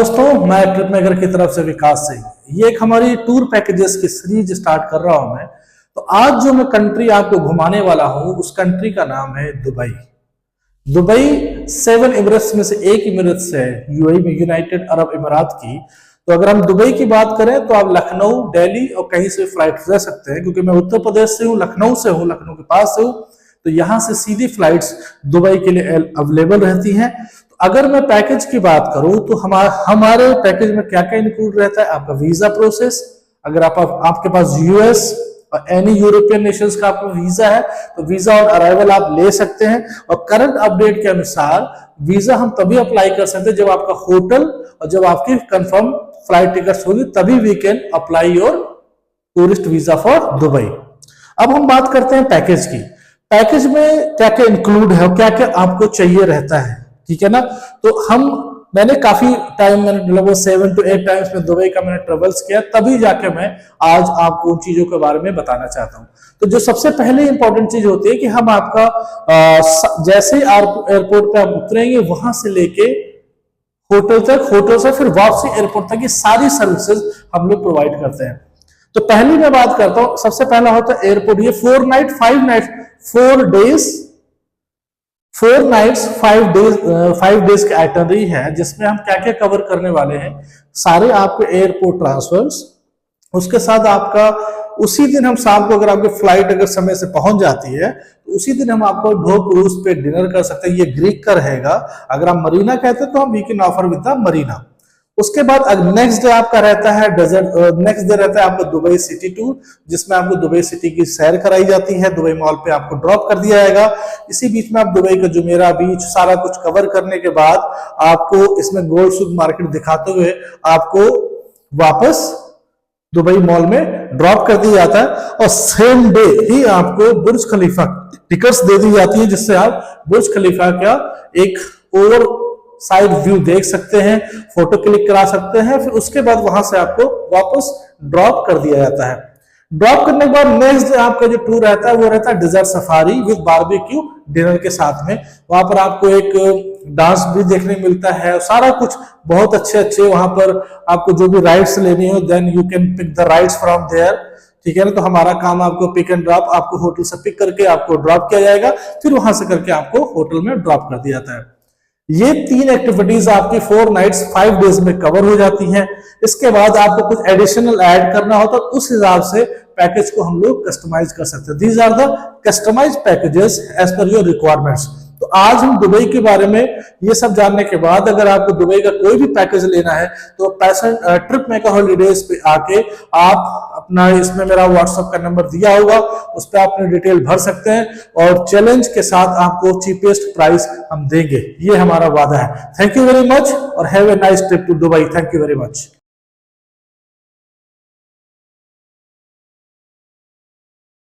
दोस्तों, मैं trip maker की तरफ से विकास सिंह। ये एक हमारी टूर पैकेजेस की सीरीज स्टार्ट कर रहा हूं मैं। तो आज जो मैं कंट्री आपको घुमाने वाला हूं उस कंट्री का नाम है दुबई। दुबई 7 इमिरेट्स में से एक इमिरेट्स है, यूएई में, यूनाइटेड अरब इमारात की। तो अगर हम दुबई की बात करें तो आप लखनऊ, दिल्ली और कहीं से फ्लाइट रह सकते हैं, क्योंकि मैं उत्तर प्रदेश से हूँ, लखनऊ से हूँ, लखनऊ के पास से हूँ। तो यहाँ से सीधी फ्लाइट्स दुबई के लिए अवेलेबल रहती हैं। तो अगर मैं पैकेज की बात करूं तो हमारे पैकेज में क्या क्या इंक्लूड रहता है। आपका वीजा प्रोसेस, अगर आपके पास यूएस और एनी यूरोपियन नेशंस का आपको वीजा है तो वीजा ऑन अराइवल आप ले सकते हैं। और करंट अपडेट के अनुसार वीजा हम तभी अप्लाई कर सकते हैं जब आपका होटल और जब आपकी कंफर्म फ्लाइट टिकट्स होगी, तभी we can apply your tourist visa for Dubai. अब हम बात करते हैं पैकेज की। पैकेज में क्या क्या इंक्लूड है और क्या क्या आपको चाहिए रहता है, ठीक है ना। तो मैंने काफी टाइम, मैंने लगभग 7 to 8 टाइम्स में दुबई का मैंने ट्रेवल्स किया, तभी जाके मैं आज आपको उन चीजों के बारे में बताना चाहता हूं। तो जो सबसे पहले इंपॉर्टेंट चीज होती है कि हम आपका जैसे एयरपोर्ट पे आप उतरेंगे वहां से लेके होटल तक, होटल से फिर वापसी एयरपोर्ट तक, ये सारी सर्विसेज हम लोग प्रोवाइड करते हैं। तो पहली मैं बात करता हूं, सबसे पहला होता है एयरपोर्ट। ये 4 नाइट 5 नाइट 4 नाइट्स 5 डेज की आइटनरी है, जिसमें हम क्या क्या कवर करने वाले हैं। सारे आपको एयरपोर्ट ट्रांसफर्स, उसके साथ आपका उसी दिन हम शाम को, अगर आपकी फ्लाइट अगर समय से पहुंच जाती है तो उसी दिन हम आपको ढो क्रूज पे डिनर कर सकते हैं। ये ग्रीक का रहेगा। अगर आप मरीना कहते हैं तो हम we can offer with the Marina. उसके बाद नेक्स्ट डे आपका रहता है डेजर्ट, नेक्स्ट डे रहता है आपका दुबई सिटी टूर, जिसमें आपको दुबई सिटी की सैर कराई जाती है। दुबई मॉल पे आपको ड्रॉप कर दिया जाएगा। इसी बीच में आप दुबई का जुमेरा बीच सारा कुछ कवर करने के बाद आपको इसमें गोल्ड सुक मार्केट दिखाते हुए आपको वापस दुबई मॉल में ड्रॉप कर दिया जाता है। और सेम डे ही आपको बुर्ज खलीफा टिकट्स दे दी जाती है, जिससे आप बुर्ज खलीफा का एक ओवर साइड व्यू देख सकते हैं, फोटो क्लिक करा सकते हैं। फिर उसके बाद वहां से आपको वापस ड्रॉप कर दिया जाता है। ड्रॉप करने के बाद नेक्स्ट डे आपका जो टूर रहता है वो रहता है desert safari with barbecue dinner के साथ में। वहां पर आपको एक डांस भी देखने मिलता है, सारा कुछ बहुत अच्छे वहां पर आपको जो भी राइड्स लेनी हो, then you can pick the rides from there, ठीक है ना। तो हमारा काम आपको पिक एंड ड्रॉप, आपको होटल से पिक करके आपको ड्रॉप किया जाएगा, फिर वहां से करके आपको होटल में ड्रॉप कर दिया जाता है। ये 3 एक्टिविटीज आपकी 4 नाइट्स 5 डेज में कवर हो जाती हैं। इसके बाद आपको कुछ एडिशनल ऐड करना होता है, उस हिसाब से पैकेज को हम लोग कस्टमाइज कर सकते हैं। These are the customize packages as per your requirements. तो आज हम दुबई के बारे में ये सब जानने के बाद, अगर आपको दुबई का कोई भी पैकेज लेना है तो ट्रिप मेकर हॉलीडेज पे आके आप अपना, इसमें मेरा व्हाट्सएप का नंबर दिया होगा, उस पर अपनी डिटेल भर सकते हैं और चैलेंज के साथ आपको चीपेस्ट प्राइस हम देंगे, ये हमारा वादा है। थैंक यू वेरी मच और have a nice trip to Dubai. Thank you very much.